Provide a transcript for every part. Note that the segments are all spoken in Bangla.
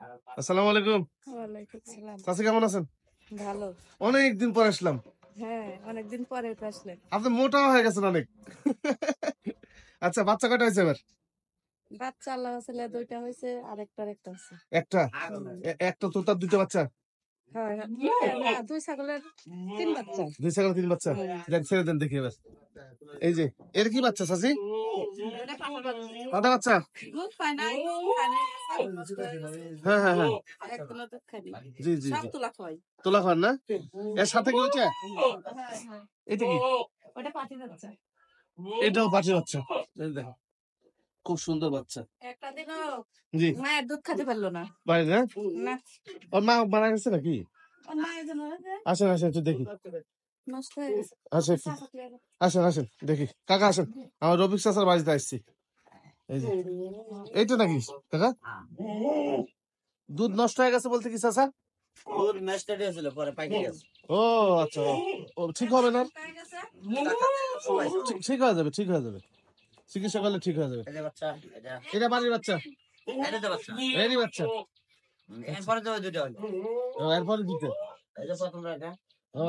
আসসালামু আলাইকুম। ওয়ালাইকুম সালাম। চাচি কেমন আছেন? ভালো। অনেকদিন পর আসলাম। হ্যাঁ, অনেকদিন পরে তো আসলেন। আপনি মোটা হয়ে গেছেন অনেক। আচ্ছা, বাচ্চা কয়টা হয়েছে এবার? বাচ্চা আল্লাহ ছেলে 2টা হয়েছে, আরেকটা আছে। একটা? একটা তোতার দুইটা বাচ্চা? হ্যাঁ, হ্যাঁ। না, 2 ছাগলের 3 বাচ্চা। দুই ছাগল তিন বাচ্চা? দেন ছেড়ে দেন দেখি এবার। এই যে এর কি বাচ্চা চাচি? পাটা বাচ্চা? দুধ পায় না, হ্যাঁ হ্যাঁ হ্যাঁ, একদম দুধ খায় না। জি জি সব জি। তোলা খাওয়াই। তোলা খান না? এর সাথে কি হচ্ছে? হ্যাঁ, হ্যাঁ। এটা কি? ওটা পাঠি বাচ্চা। এটাও পাঠিয়ে বাচ্চা। এই দেখো, খুব সুন্দর বাচ্চা। একটা দিনও জি। মায়ের দুধ খেতে পারলো না। বাড়ি না? না, ওর মা মারা গেছে নাকি? ওর মায়ের জন্য আসেন আসেন একটু দেখি। নষ্ট হয়ে গেছে। আসেন আসেন আসেন দেখি। কাকা আসেন, আমার রফিক চাচার বাড়িতে আসছি। এই যে এইটা নাকি কাকা? দুধ নষ্ট হয়ে গেছে বলতে কি চাচা? দুধ ম্যাস্টার্ড হয়েছিল, পরে পাইকে গেছে। ও আচ্ছা, ও ঠিক হবে না? ঠিক হয়ে যাবে, ঠিক হয়ে যাবে, চিকিৎসা করলে ঠিক হয়ে যাবে। এই যে বাচ্চা, এটা এটা বাড়ির বাচ্চা? এটা তো বাচ্চা। এরই বাচ্চা? এরপরে তো ওই দুটো হলো। ও, এরপরে দিতে? এই যে প্রথম এটা। ও,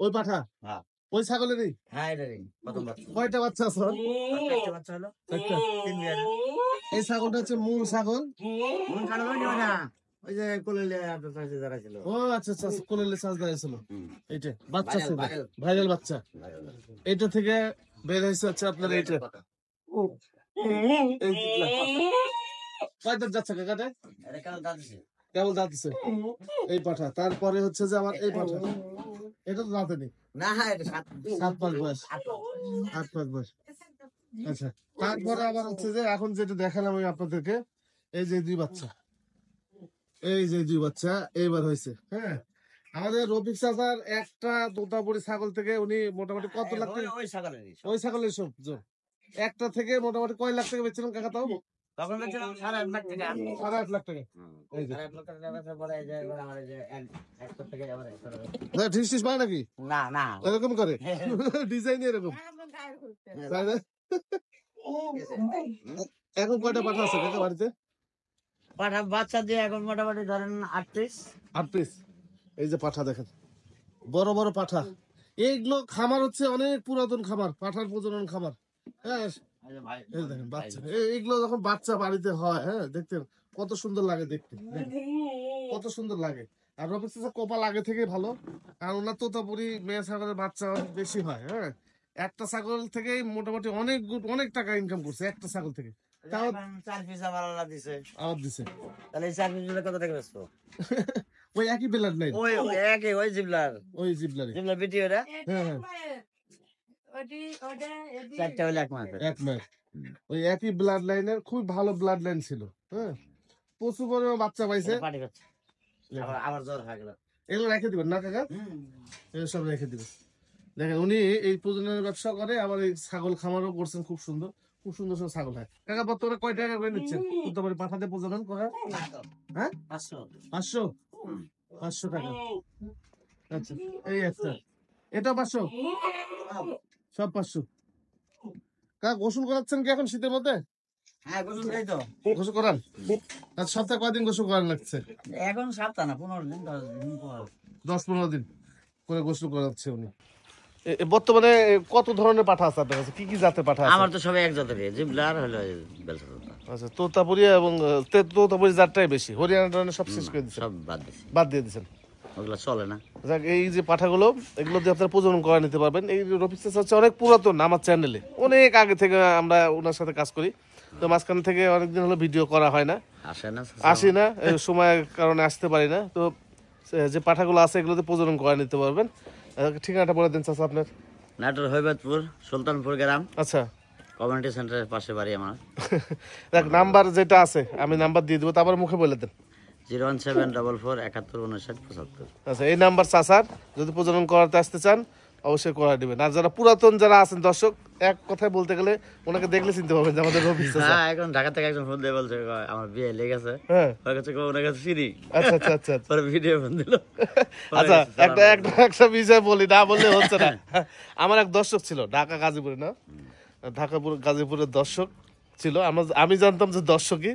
ওই পাঠা? হ্যাঁ। ওই ছাগলেরই? হ্যাঁ, এটারই প্রথম বাচ্চা। কয়টা বাচ্চা আছে ওর? একটা বাচ্চা হলো। একটা? 3 বিয়ার। এই ছাগলটা হচ্ছে মূল ছাগল। মন খারাপ হয়নি ওটা। ওই যে কোলে আপনার কাছে যারা ছিল। ও আচ্ছা আচ্ছা, কোলের সাজ দাঁড়িয়েছিল। এইটা বাচ্চা ছিল, ভাইরাল। ভাইরাল বাচ্চা। এইটা থেকে বের হয়েছে হচ্ছে আপনার এইটা। এই দিকলা। কয় দাঁত যাচ্ছে কাকাটা? এটা কেন দাঁত দিছে? কেবল দাঁত দিছে এই পাঠা। তারপরে হচ্ছে যে আমার এই পাঠা, এটা তো দাঁতে নেই। না, এটা 7 মাস বয়স, 8 মাস বয়স। আচ্ছা, তারপরে আবার হচ্ছে যে এখন যেটা দেখালাম আমি আপনাদেরকে, এই যে দুই বাচ্চা, এই যে দুই বাচ্চা এইবার হয়েছে। হ্যাঁ, আমাদের রফিক চাচার একটা তোতাপুরি ছাগল থেকে উনি মোটামুটি কত লাখ টাকা? ওই ছাগলেরই। ওই ছাগলের সব একটা থেকে মোটামুটি কয় লাখ টাকা বেচছিলেন কাকা তাও? তখন বেচছিলাম 8.5 লাখ টাকা। 8.5 লাখ টাকা। এই যে 8.5 লাখ টাকা বেচার পরে এই যে এবার আমার এই যে 1 লাখ টাকা আবার ঢিস ঢিস পায় নাকি? না, না। এরকম করে ডিজাইন এরকম, তাই না? এখন কয়টা পাঠা আছে কাকা বাড়িতে? পাঠা বাচ্চা দিয়ে এখন মোটামুটি ধরেন 38। 8 পিস। এই যে পাঠা দেখেন, বড় বড় পাঠা। এইগুলো খামার হচ্ছে অনেক পুরাতন খামার, পাঠার প্রজনন খামার। হ্যাঁ, এই দেখেন বাচ্চা, এইগুলো যখন বাচ্চা বাড়িতে হয়, হ্যাঁ দেখতেন কত সুন্দর লাগে দেখতে, কত সুন্দর লাগে। আর রফিক চাচা কপাল আগে থেকে ভালো, আর ওনার তোতাপুরি মেয়ে ছাগলের বাচ্চা অনেক বেশি হয়। হ্যাঁ, একটা ছাগল থেকে মোটামুটি অনেক টাকা ইনকাম করছে একটা ছাগল থেকে। তাও 4 পিস আমার আল্লাহ দিছে। আবার দিছে। তাহলে এই 4 পিস গুলো কত টাকা বেচবো? ওই একই ব্লাড লাইন, ওই একই ওই জিবলার ওই জিবলারি। জিবলার বেটি ওটা। হ্যাঁ হ্যাঁ, 4টা হলো 1 মাস। এক মাস। ওই একই ব্লাড লাইনের খুব ভালো ব্লাড লাইন ছিল। হ্যাঁ, প্রচুর পরিমাণে বাচ্চা পাইছে। পাটি বাচ্চা। আবার জ্বর হয়ে গেল। এগুলো রেখে দিবেন না কাকা? এগুলো সব রেখে দিবেন। দেখেন উনি এই প্রজননের ব্যবসা করে, আবার এই ছাগল খামারও করছেন, খুব সুন্দর, খুব সুন্দর সব ছাগল হয়। কাকা বর্তমানে কয় টাকা করে নিচ্ছেন তোতাপুরি পাঠাতে প্রজনন করা? হ্যাঁ, 500। 500? 500 টাকা। আচ্ছা, এই একটা, এটা 500, সব 500। কাকা গোসল করাচ্ছেন কি এখন শীতের মধ্যে? হ্যাঁ, গোসল দেই তো। গোসল করান? আচ্ছা, সপ্তাহে কয়দিন গোসল করান লাগছে? এখন 7টা না 15 দিন 10 দিন পর। 10-15 দিন করে গোসল করাচ্ছে উনি। বর্তমানে কত ধরনের পাঠা আছে আপনার কাছে? কি কি জাতের পাঠা আছে? আমার তো সবাই এক জাতের, জিবলার হলো বেলসা। আচ্ছা, তোতাপুরি এবং তোতাপুরি জাতটাই বেশি, হরিয়ানা টরিয়ানা সব শেষ করে দিচ্ছেন, সব বাদ দিছি। বাদ দিয়ে দিচ্ছেন। ওগুলো চলে না। যাক, এই যে পাঠাগুলো, এগুলো দিয়ে আপনারা প্রজনন করে নিতে পারবেন। এই রফিক চাচা হচ্ছে অনেক পুরাতন আমার চ্যানেলে, অনেক আগে থেকে আমরা ওনার সাথে কাজ করি। তো মাঝখান থেকে অনেকদিন হলো ভিডিও করা হয় না, আসি না, সময়ের কারণে আসতে পারি না। তো যে পাঠাগুলো আছে এগুলোতে প্রজনন করে নিতে পারবেন। ঠিকানাটা বলে দেন চাচা আপনার। নাটোর হৈবতপুর সুলতানপুর গ্রাম, আচ্ছা, কমিউনিটি সেন্টারের পাশে বাড়ি আমার। দেখ, নাম্বার যেটা আছে আমি নাম্বার দিয়ে দেবো, তারপরে মুখে বলে দেন। 01744 71 59 75। আচ্ছা, এই নাম্বার চাচার। যদি প্রজনন করাতে আসতে চান অবশ্যই করা দিবেন। আর যারা পুরাতন যারা আছেন দর্শক, এক কথায় বলতে গেলে ওনাকে দেখলে চিনতে পারবেন যে আমাদের রফিক চাচা। হ্যাঁ, এখন ঢাকা থেকে একজন ফোন দিয়ে বলছে আমার বিয়ে লেগে গেছে। হ্যাঁ, ওর কাছে ওনার কাছে ফ্রি। আচ্ছা আচ্ছা আচ্ছা আচ্ছা। পরে ভিডিও ফোন দিল। আচ্ছা, একটা বিষয় বলি, না বললে হচ্ছে না। আমার এক দর্শক ছিল ঢাকা গাজীপুরে, না ঢাকা গাজীপুরের দর্শক ছিল। আমি জানতাম যে দর্শকই।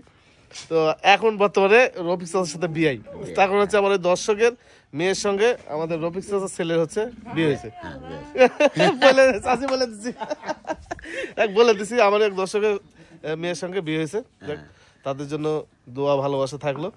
তো এখন বর্তমানে রফিক চাচার সাথে বিয়ে, তার কারণ হচ্ছে আমার ওই দর্শকের মেয়ের সঙ্গে আমাদের রফিক চাচার ছেলের হচ্ছে বিয়ে হয়েছে। বলে চাচি বলে দিচ্ছি, বলে দিচ্ছি আমার এক দর্শকের মেয়ের সঙ্গে বিয়ে হয়েছে। তাদের জন্য দোয়া ভালোবাসা থাকলো।